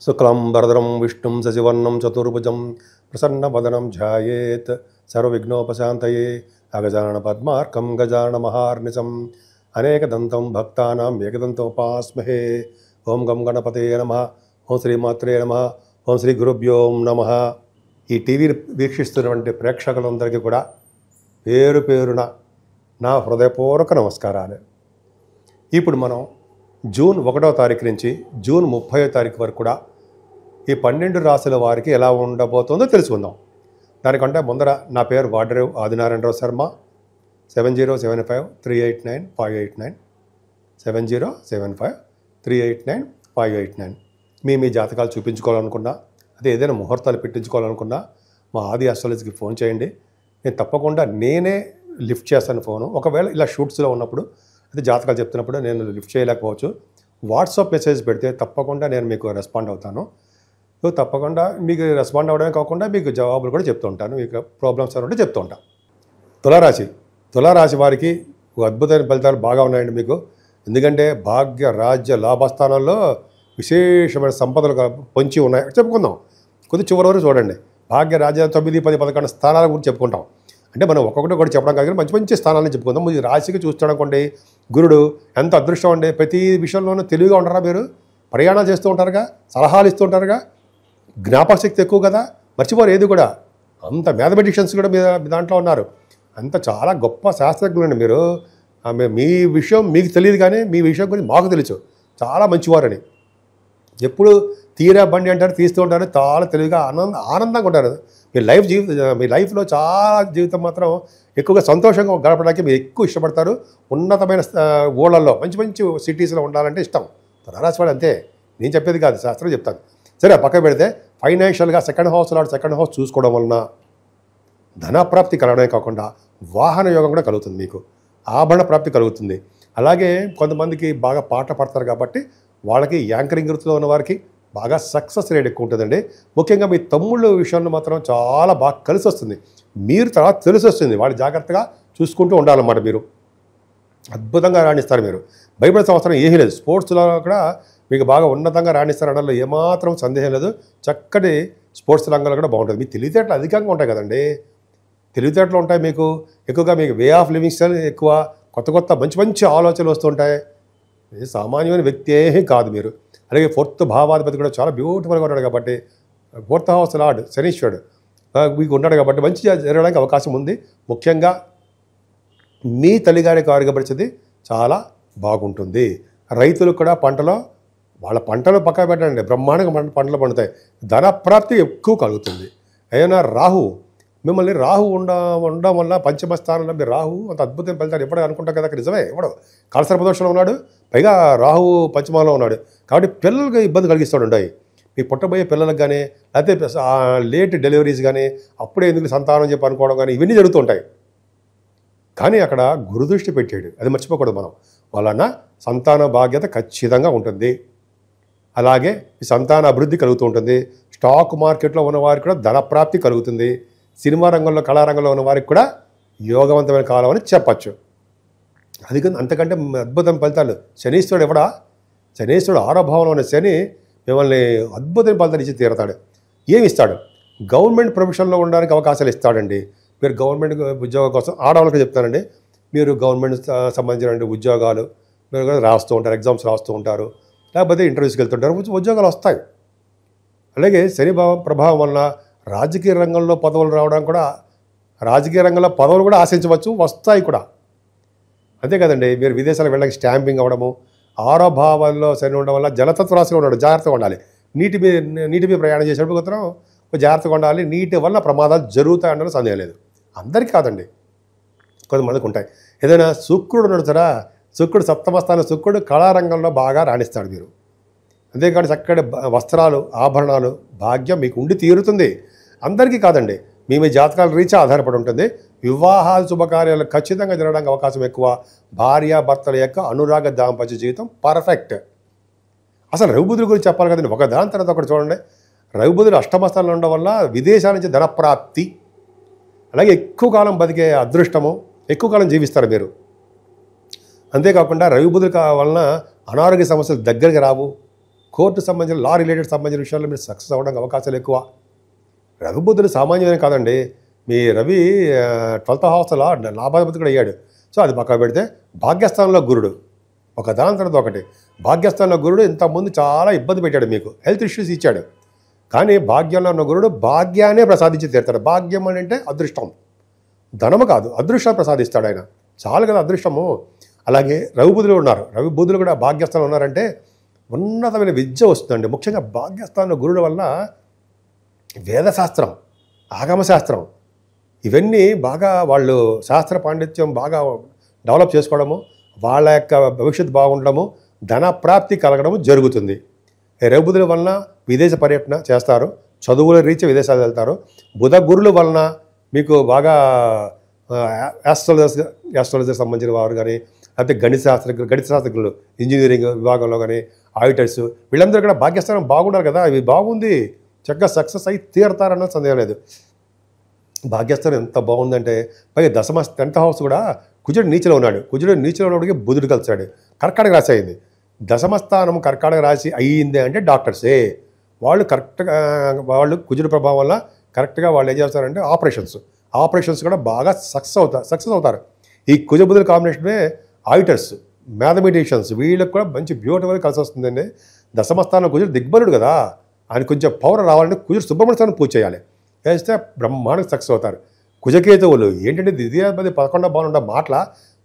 శుక్లాంబరధరం విష్ణుం శశివర్ణం చతుర్భుజం ప్రసన్నవదనం ధ్యాయేత్ సర్వవిఘ్నోపశాంతయే అగజానన పద్మార్కం గజానన మహార్నిశం అనేకదంతం భక్తానాం ఏకదంతముపాస్మహే. ఓం గం గణపతే నమః. ఓం శ్రీమాత్రే నమః. ఓం శ్రీ గురుభ్యో నమః. ఈ టీవీ వీక్షిస్తున్నటువంటి ప్రేక్షకులందరికీ కూడా పేరు పేరున నా హృదయపూర్వక నమస్కారాలు. ఇప్పుడు మనం జూన్ 1వ తారీఖు నుంచి జూన్ 30వ తారీఖు వరకు కూడా ఈ 12 రాశుల వారికి ఎలా ఉండబోతుందో తెలుసుకుందాం. దానికంటే ముందర నా పేరు వాడరేవు ఆదినారాయణరావు శర్మ. 7075389589 7075389589. మీ జాతకాలు చూపించుకోవాలనుకున్నా, అదే ఏదైనా ముహూర్తాలు పెట్టించుకోవాలనుకున్నా మా ఆది ఆస్ట్రాలజీకి ఫోన్ చేయండి. నేను తప్పకుండా నేనే లిఫ్ట్ చేస్తాను ఫోను. ఒకవేళ ఇలా షూట్స్లో ఉన్నప్పుడు, అయితే జాతకాలు చెప్తున్నప్పుడు నేను లిఫ్ట్ చేయలేకపోవచ్చు, వాట్సాప్ మెసేజ్ పెడితే తప్పకుండా నేను మీకు రెస్పాండ్ అవుతాను. తప్పకుండా మీకు రెస్పాండ్ అవ్వడమే కాకుండా మీకు జవాబులు కూడా చెప్తూ ఉంటాను. మీకు ప్రాబ్లమ్స్ ఉంటే చెప్తూ ఉంటాను. తులారాశి వారికి అద్భుతమైన ఫలితాలు బాగా ఉన్నాయండి మీకు. ఎందుకంటే భాగ్య రాజ్య లాభస్థానాల్లో విశేషమైన సంపదలు పొంచి ఉన్నాయి. చెప్పుకుందాం, కొద్ది చివరి వరకు చూడండి. భాగ్య రాజ్య 9, 10, 11 స్థానాల గురించి చెప్పుకుంటాం. అంటే మనం ఒక్కొక్కటి కూడా చెప్పడం కాదు, మంచి మంచి స్థానాలను చెప్పుకుందాం. ఈ రాశికి చూస్తాడనుకోండి, గురుడు ఎంత అదృష్టం అండి. ప్రతి విషయంలోనూ తెలివిగా ఉంటారా మీరు? ప్రయాణాలు చేస్తూ ఉంటారుగా, సలహాలు ఇస్తూ ఉంటారుగా, జ్ఞాపక శక్తి ఎక్కువ కదా, మర్చిపోరు ఏది కూడా. అంత మ్యాథమెటిషియన్స్ కూడా మీ దాంట్లో ఉన్నారు. అంత చాలా గొప్ప శాస్త్రజ్ఞులండి మీరు. మీ విషయం మీకు తెలియదు కానీ మీ విషయం గురించి మాకు తెలుసు. చాలా మంచివారని. ఎప్పుడు తీరా బండి అంటారు, తీస్తూ ఉంటారు. చాలా తెలివిగా ఆనందంగా ఉంటారు. మీ లైఫ్లో చాలా జీవితం మాత్రం ఎక్కువగా సంతోషంగా గడపడానికి మీరు ఎక్కువ ఇష్టపడతారు. ఉన్నతమైన ఊళ్ళల్లో మంచి మంచి సిటీస్లో ఉండాలంటే ఇష్టం. తులారాశి వాడు అంతే. నేను చెప్పేది కాదు, శాస్త్రం చెప్తాను. సరే, పక్క పెడితే ఫైనాన్షియల్గా సెకండ్ హౌస్ చూసుకోవడం వలన ధనప్రాప్తి కలగడమే కాకుండా వాహన యోగం కూడా కలుగుతుంది. మీకు ఆభరణ ప్రాప్తి కలుగుతుంది. అలాగే కొంతమందికి బాగా పాట పడతారు కాబట్టి వాళ్ళకి యాంకరింగ్ వృత్తిలో ఉన్న వారికి బాగా సక్సెస్ రేట్ ఎక్కువ ఉంటుందండి. ముఖ్యంగా మీ తమ్ముళ్ళ విషయంలో మాత్రం చాలా బాగా కలిసి వస్తుంది. మీరు తర్వాత తెలిసి వస్తుంది. వాళ్ళు జాగ్రత్తగా చూసుకుంటూ ఉండాలన్నమాట. మీరు అద్భుతంగా రాణిస్తారు. మీరు భయపడే సంవత్సరం ఏమీ లేదు. స్పోర్ట్స్లో కూడా మీకు బాగా ఉన్నతంగా రాణిస్తారనలో ఏమాత్రం సందేహం లేదు. చక్కటి స్పోర్ట్స్ రంగంలో కూడా బాగుంటుంది. మీ తెలివితేటలు అధికంగా ఉంటాయి కదండి. తెలివితేటలు ఉంటాయి మీకు ఎక్కువగా. మీకు వే ఆఫ్ లివింగ్ స్టైల్ ఎక్కువ. కొత్త మంచి మంచి ఆలోచనలు వస్తుంటాయి. సామాన్యమైన వ్యక్తి ఏమీ కాదు మీరు. అలాగే 4th భావాధిపతి కూడా చాలా బ్యూటిఫుల్గా ఉన్నాడు కాబట్టి 4th హౌస్ లార్డ్ శనీశ్వరుడు మీకు ఉన్నాడు కాబట్టి మంచి జరగడానికి అవకాశం ఉంది. ముఖ్యంగా మీ తల్లిగారి ఆరోగ్య పరిస్థితి చాలా బాగుంటుంది. రైతులకు కూడా వాళ్ళ పంటలు పక్కన పెట్టండి, బ్రహ్మాండంగా పంటలు పండుతాయి. ధనప్రాప్తి ఎక్కువ కలుగుతుంది. అయినా మిమ్మల్ని రాహు ఉండడం వల్ల పంచమ స్థానంలో మీరు రాహు అంత అద్భుతం ఫలితాలు ఎప్పుడో అనుకుంటాం కదా. నిజమే, ఎవడో కాలసర్ప దోషంలో ఉన్నాడు, పైగా రాహు పంచమంలో ఉన్నాడు కాబట్టి పిల్లలకు ఇబ్బంది కలిగిస్తాడు. మీ పుట్టబోయే పిల్లలకు కానీ, లేకపోతే లేట్ డెలివరీస్ కానీ, అప్పుడే ఎందుకు సంతానం చెప్పి అనుకోవడం కానీ, ఇవన్నీ జరుగుతుంటాయి. కానీ అక్కడ గురుదృష్టి పెట్టాడు, అది మర్చిపోకూడదు మనం. వలన సంతాన భాగ్యత ఖచ్చితంగా ఉంటుంది. అలాగే ఈ సంతాన అభివృద్ధి కలుగుతూ ఉంటుంది. స్టాక్ మార్కెట్లో ఉన్నవారికి కూడా ధనప్రాప్తి కలుగుతుంది. సినిమా రంగంలో, కళారంగంలో ఉన్న వారికి కూడా యోగవంతమైన కాలం అని చెప్పచ్చు. అది అంతకంటే అద్భుతమైన ఫలితాలు. శనీశ్వరుడు ఎవడా? శనీశ్వరుడు 6వ భావంలో ఉన్న శని మిమ్మల్ని అద్భుతమైన ఫలితాలు ఇచ్చి తీరుతాడు. ఏమి ఇస్తాడు? గవర్నమెంట్ ప్రొఫెషన్లో ఉండడానికి అవకాశాలు ఇస్తాడండి. మీరు గవర్నమెంట్ ఉద్యోగం కోసం ఆడవాళ్ళకి చెప్తానండి. మీరు గవర్నమెంట్ సంబంధించిన ఉద్యోగాలు మీరు రాస్తూ ఉంటారు, ఎగ్జామ్స్ రాస్తూ ఉంటారు, లేకపోతే ఇంటర్వ్యూస్కి వెళ్తుంటారు, ఉద్యోగాలు వస్తాయి. అలాగే శని ప్రభావం వలన రాజకీయ రంగంలో పదవులు రావడం కూడా, రాజకీయ రంగంలో పదవులు కూడా ఆశించవచ్చు, వస్తాయి కూడా. అంతే కదండి. మీరు విదేశాలకు వెళ్ళడానికి స్టాంపింగ్ అవ్వడము, 6వ భావాల్లో శని ఉండడం వల్ల జలతత్వ రాశిగా ఉన్నాడు, జాగ్రత్తగా ఉండాలి. నీటి మీద ప్రయాణం చేసేటప్పుడు మాత్రం జాగ్రత్తగా ఉండాలి. నీటి వల్ల ప్రమాదాలు జరుగుతాయి అనడం సందేహం లేదు. అందరికీ కాదండి, కొంతమందికి ఉంటాయి. ఏదైనా శుక్రుడు ఉన్నాడు సరే, శుక్రుడు 7వ స్థానం, శుక్రుడు కళారంగంలో బాగా రాణిస్తాడు మీరు. అంతేకాని చక్కటి వస్త్రాలు, ఆభరణాలు భాగ్యం మీకు ఉండి తీరుతుంది. అందరికీ కాదండి, మీ జాతకాల రీత్యా ఆధారపడి ఉంటుంది. వివాహాలు, శుభకార్యాలు ఖచ్చితంగా జరగడానికి అవకాశం ఎక్కువ. భార్యాభర్తల యొక్క అనురాగ దాంపత్య జీవితం పర్ఫెక్ట్. అసలు రవిబుధుల గురించి చెప్పాలి కదండి, ఒక దాని తర్వాత ఒకటి చూడండి. రవిబుధుడు 8వ స్థానంలో ఉండడం వల్ల విదేశాల నుంచి ధనప్రాప్తి, అలాగే ఎక్కువ కాలం బతికే అదృష్టము, ఎక్కువ కాలం జీవిస్తారు మీరు. అంతేకాకుండా రవిబుధుల వలన అనారోగ్య సమస్యలు దగ్గరికి రావు. కోర్టు సంబంధించిన లా రిలేటెడ్ సంబంధించిన విషయాల్లో మీరు సక్సెస్ అవ్వడానికి అవకాశాలు ఎక్కువ. రవి బుద్ధుడు సామాన్యమైన కాదండి. మీ రవి 12th హౌస్లో లాభాధిపతి కూడా అయ్యాడు. సో అది పక్కన పెడితే భాగ్యస్థానంలో గురుడు ఒక దాని తర్వాత ఒకటి. భాగ్యస్థానంలో గురుడు ఇంతకుముందు చాలా ఇబ్బంది పెట్టాడు, మీకు హెల్త్ ఇష్యూస్ ఇచ్చాడు. కానీ భాగ్యంలో ఉన్న గురుడు భాగ్యాన్ని ప్రసాదించి తీరుతాడు. భాగ్యం అంటే అదృష్టం, ధనము కాదు, అదృష్టం ప్రసాదిస్తాడు ఆయన. చాలు కదా అదృష్టము. అలాగే రవి బుధులు ఉన్నారు. రవి బుధులు కూడా భాగ్యస్థానం ఉన్నారంటే ఉన్నతమైన విద్య వస్తుందండి. ముఖ్యంగా భాగ్యస్థానంలో గురుడు వల్ల వేదశాస్త్రం, ఆగమశాస్త్రం ఇవన్నీ బాగా వాళ్ళు శాస్త్ర పాండిత్యం బాగా డెవలప్ చేసుకోవడము, వాళ్ళ యొక్క భవిష్యత్తు బాగుండడము, ధన ప్రాప్తి కలగడము జరుగుతుంది. రవి బుధుల వలన విదేశ పర్యటన చేస్తారు, చదువుల రీత్యా విదేశాలు వెళ్తారు. బుధ గురుల వలన మీకు బాగా యాస్ట్రాలజర్ సంబంధించిన వారు కానీ, లేకపోతే గణిత శాస్త్రజ్ఞులు ఇంజనీరింగ్ విభాగంలో కానీ, ఆడిటర్స్ వీళ్ళందరూ కూడా భాగ్యస్థానం బాగుండాలి కదా. ఇవి బాగుంది, చక్కగా సక్సెస్ అయి తీరతారన్న సందేహం లేదు. భాగ్యస్థానం ఎంత బాగుందంటే పైగా 10th హౌస్ కూడా కుజుడు నీచలో ఉన్నాడు. కుజుడు నీచలో ఉన్నప్పటికీ బుధుడు కలిసాడు. కర్కాటక రాశి అయింది. 10వ స్థానం కర్కాటక రాశి అయ్యింది అంటే డాక్టర్సే వాళ్ళు కరెక్ట్గా, వాళ్ళు కుజుడు ప్రభావం వల్ల కరెక్ట్గా వాళ్ళు ఏం చేస్తారంటే ఆపరేషన్స్ కూడా బాగా సక్సెస్ అవుతారు. ఈ కుజ బుధుల కాంబినేషనే ఆడిటర్స్, మ్యాథమెటిషియన్స్ వీళ్ళకి కూడా మంచి బ్యూటిఫుల్ కలిసి వస్తుందండి. 10వ స్థానం కుజుడు దిగ్బలుడు కదా, ఆయన కొంచెం పవర్ రావాలంటే కుజుడు సుబ్రహ్మణ్య స్థానం పూజ చేయాలి, వేస్తే బ్రహ్మాండంగా సక్సెస్ అవుతారు. కుజకేతువులు ఏంటంటే ద్వితీయాధిపతి 11వ భావం ఉండే మాటల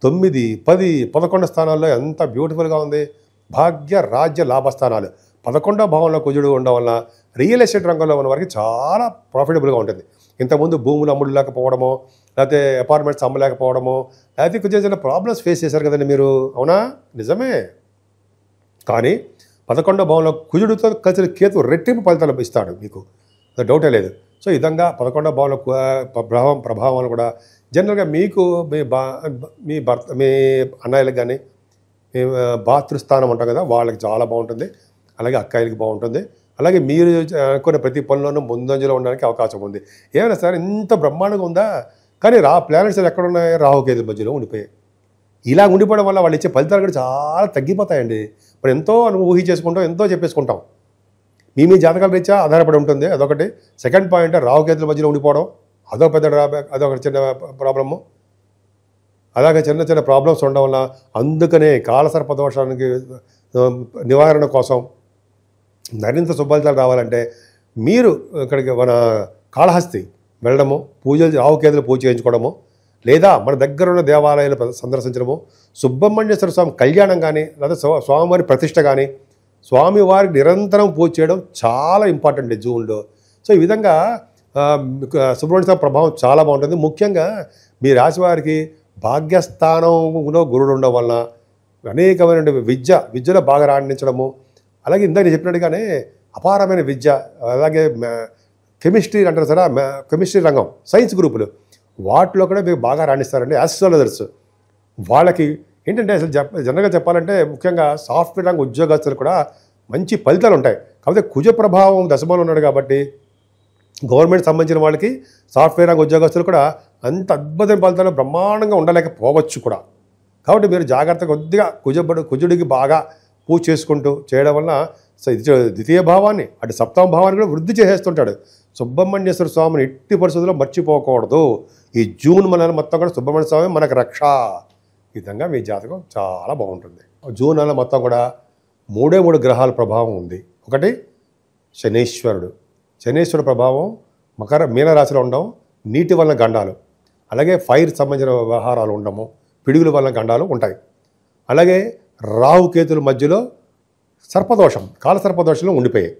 9, 10, 11 స్థానాల్లో ఎంత బ్యూటిఫుల్గా ఉంది. భాగ్య రాజ్య లాభస్థానాలు 11వ భావంలో కుజుడు ఉండడం వల్ల రియల్ ఎస్టేట్ రంగంలో ఉన్న వారికి చాలా ప్రాఫిటబుల్గా ఉంటుంది. ఇంతకుముందు భూములు అమ్ముడు లేకపోవడమో, లేకపోతే అపార్ట్మెంట్స్ అమ్మలేకపోవడమో, లేకపోతే కొంచెం చిన్న ప్రాబ్లమ్స్ ఫేస్ చేశారు కదండి మీరు. అవునా? నిజమే. కానీ 11వ భావంలో కుజుడితో కలిసిన కేతు రెట్టింపు ఫలితాలు ఇస్తాడు, మీకు డౌటే లేదు. సో ఈ విధంగా 11వ భావంలో ప్రభావాలు కూడా జనరల్గా మీకు మీ భర్త, మీ అన్నయ్యలకు కానీ, మీ భాతృస్థానం ఉంటాం కదా, వాళ్ళకి చాలా బాగుంటుంది. అలాగే అక్కాయిలకి బాగుంటుంది. అలాగే మీరు అనుకున్న ప్రతి పనిలోనూ ముందంజలో ఉండడానికి అవకాశం ఉంది. ఏమైనా సరే ఇంత బ్రహ్మాండంగా ఉందా, కానీ ప్లానెట్స్ ఎక్కడ ఉన్నాయి, రాహుకేతు మధ్యలో ఉండిపోయాయి. ఇలా ఉండిపోవడం వల్ల వాళ్ళు ఇచ్చే ఫలితాలు కూడా చాలా తగ్గిపోతాయండి. మరి ఎంతో ఊహి చేసుకుంటాం, ఎంతో చెప్పేసుకుంటాం. మీ జాతకాల రీత్యా ఆధారపడి ఉంటుంది, అదొకటి. సెకండ్ పాయింట్ రాహుకేతుల మధ్యలో ఉండిపోవడం, అదొక పెద్ద అదొక చిన్న ప్రాబ్లము. అలాగే చిన్న చిన్న ప్రాబ్లమ్స్ ఉండడం వల్ల అందుకనే కాలసర్ప దోషానికి నివారణ కోసం మరింత శుభఫలితాలు రావాలంటే మీరు ఇక్కడికి మన కాళహస్తి వెళ్ళడము, పూజలు రాహుకేతులు పూజ చేయించుకోవడము, లేదా మన దగ్గర ఉన్న దేవాలయాలు సందర్శించడము, సుబ్రహ్మణ్యేశ్వర స్వామి కళ్యాణం కానీ, లేదా స్వామివారి ప్రతిష్ట కానీ, స్వామివారికి నిరంతరం పూజ చేయడం చాలా ఇంపార్టెంట్ జూన్లో. సో ఈ విధంగా సుబ్రహ్మణ్య స్వామి ప్రభావం చాలా బాగుంటుంది. ముఖ్యంగా మీ రాశి వారికి భాగ్యస్థానంలో గురుడు ఉండడం వలన అనేకమైన విద్యలో బాగా రాణించడము, అలాగే ఇందాక నేను చెప్పినట్టుగానే అపారమైన విద్య, అలాగే కెమిస్ట్రీ అంటారు సరే, కెమిస్ట్రీ రంగం, సైన్స్ గ్రూపులు వాటిలో కూడా మీకు బాగా రాణిస్తారండి. ఆస్ట్రాలజర్స్ వాళ్ళకి ఏంటంటే అసలు జనరల్గా చెప్పాలంటే ముఖ్యంగా సాఫ్ట్వేర్ రంగ ఉద్యోగస్తులు కూడా మంచి ఫలితాలు ఉంటాయి. కాకపోతే కుజ ప్రభావం దశమంలో ఉన్నాడు కాబట్టి గవర్నమెంట్ సంబంధించిన వాళ్ళకి, సాఫ్ట్వేర్ రంగ ఉద్యోగస్తులు కూడా అంత అద్భుతమైన ఫలితాలు బ్రహ్మాండంగా ఉండలేకపోవచ్చు కూడా. కాబట్టి మీరు జాగ్రత్తగా కొద్దిగా కుజుడికి బాగా పూజ చేసుకుంటూ చేయడం వల్ల ద్వితీయ భావాన్ని అటు 7వ భావాన్ని కూడా వృద్ధి చేసేస్తుంటాడు. సుబ్రహ్మణ్యేశ్వర స్వామిని ఎట్టి పరిస్థితుల్లో మర్చిపోకూడదు. ఈ జూన్ నెల మొత్తం కూడా సుబ్రహ్మణ్య స్వామి మనకు రక్ష. ఈ విధంగా మీ జాతకం చాలా బాగుంటుంది. జూన్ నెల మొత్తం కూడా 3 గ్రహాల ప్రభావం ఉంది. ఒకటి శనీశ్వరుడు ప్రభావం మీనరాశిలో ఉండడం, నీటి వలన గండాలు, అలాగే ఫైర్ సంబంధించిన వ్యవహారాలు ఉండము, పిడుగుల వలన గండాలు ఉంటాయి. అలాగే రాహుకేతుల మధ్యలో సర్పదోషం, కాలసర్పదోషంలో ఉండిపోయాయి,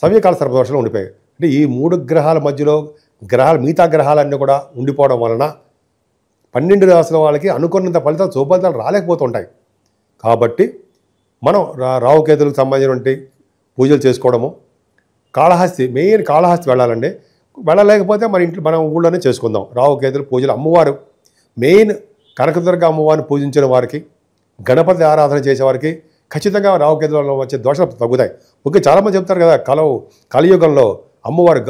సవ్యకాల సర్పదోషంలో ఉండిపోయాయి. అంటే ఈ 3 గ్రహాల మధ్యలో మిగతా గ్రహాలన్నీ కూడా ఉండిపోవడం వలన 12 రాశుల వాళ్ళకి అనుకున్నంత శుభఫలితాలు రాలేకపోతుంటాయి. కాబట్టి మనం రాహుకేతులకు సంబంధించినటువంటి పూజలు చేసుకోవడము, మెయిన్ కాళహస్తి వెళ్ళాలండి. వెళ్ళలేకపోతే మన ఊళ్ళోనే చేసుకుందాం రాహుకేతులు పూజలు. అమ్మవారు మెయిన్ కనకదుర్గ అమ్మవారిని పూజించిన వారికి, గణపతి ఆరాధన చేసేవారికి ఖచ్చితంగా రాహుకేతులలో వచ్చే దోషాలు తగ్గుతాయి. ముఖ్యంగా చాలామంది చెప్తారు కదా, కలియుగంలో అమ్మవారు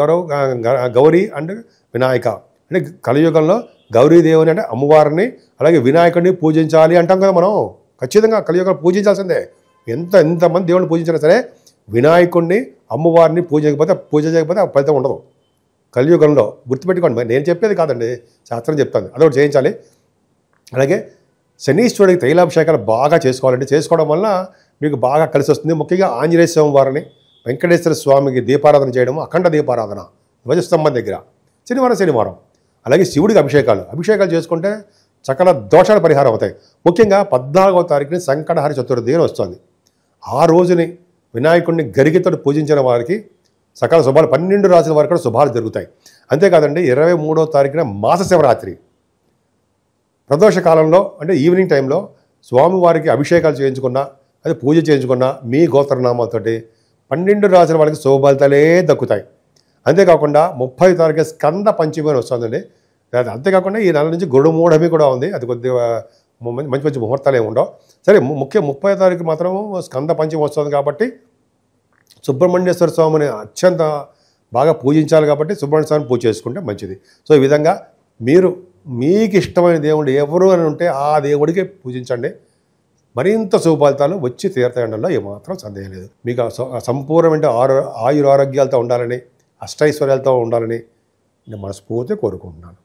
గౌరీ అండ్ వినాయక, అంటే కలియుగంలో గౌరీదేవిని అంటే అమ్మవారిని, అలాగే వినాయకుడిని పూజించాలి అంటాం కదా మనం. ఖచ్చితంగా కలియుగంలో పూజించాల్సిందే. ఎంతమంది దేవుడిని పూజించినా సరే వినాయకుడిని అమ్మవారిని పూజ చేయకపోతే ఆ ఫలితం ఉండదు. కలియుగంలో గుర్తుపెట్టుకోండి. మరి నేను చెప్పేది కాదండి, శాస్త్రం చెప్తాను. అదొకటి చేయించాలి. అలాగే శనీశ్వరుడికి తైలాభిషేకాలు బాగా చేసుకోవాలండి. చేసుకోవడం వల్ల మీకు బాగా కలిసి వస్తుంది. ముఖ్యంగా ఆంజనేయ స్వామి వారిని, వెంకటేశ్వర స్వామికి దీపారాధన చేయడము, అఖండ దీపారాధన ధ్వజస్తంభం దగ్గర శనివారం. అలాగే శివుడికి అభిషేకాలు చేసుకుంటే సకల దోషాల పరిహారం అవుతాయి. ముఖ్యంగా 14వ తారీఖుని సంకటహరి చతుర్థి అని వస్తుంది. ఆ రోజుని వినాయకుడిని గరిగితో పూజించిన వారికి సకల శుభాలు, 12 రాసుల వారికి కూడా శుభాలు జరుగుతాయి. అంతేకాదండి 23వ తారీఖున మాస శివరాత్రి ప్రదోష కాలంలో అంటే ఈవినింగ్ టైంలో స్వామివారికి అభిషేకాలు చేయించుకున్నా, అది పూజ చేయించుకున్నా మీ గోత్రనామాలతోటి 12 రాసుల వాళ్ళకి శుభఫలితాలే దక్కుతాయి. అంతేకాకుండా 30వ తారీఖు స్కంద పంచమి అని వస్తుందండి. అంతేకాకుండా ఈ నెల నుంచి గురుమూఢమి కూడా ఉంది. అది కొద్దిగా మంచి ముహూర్తాలు ఏమి ఉండవు. సరే, ముఖ్య 30వ తారీఖు మాత్రం స్కంద పంచమి వస్తుంది కాబట్టి సుబ్రహ్మణ్యేశ్వర స్వామిని అత్యంత బాగా పూజించాలి కాబట్టి సుబ్రహ్మణ్య స్వామిని పూజ చేసుకుంటే మంచిది. సో ఈ విధంగా మీరు మీకు ఇష్టమైన దేవుడు ఎవరు అని ఉంటే ఆ దేవుడికి పూజించండి. మరింత శుభఫలితాలు వచ్చి తీర్థంలో ఏమాత్రం సందేహం లేదు. మీకు సంపూర్ణమైన ఆయురారోగ్యాలతో ఉండాలని, అష్టైశ్వర్యాలతో ఉండాలని నేను మనస్ఫూర్తిగా కోరుకుంటున్నాను.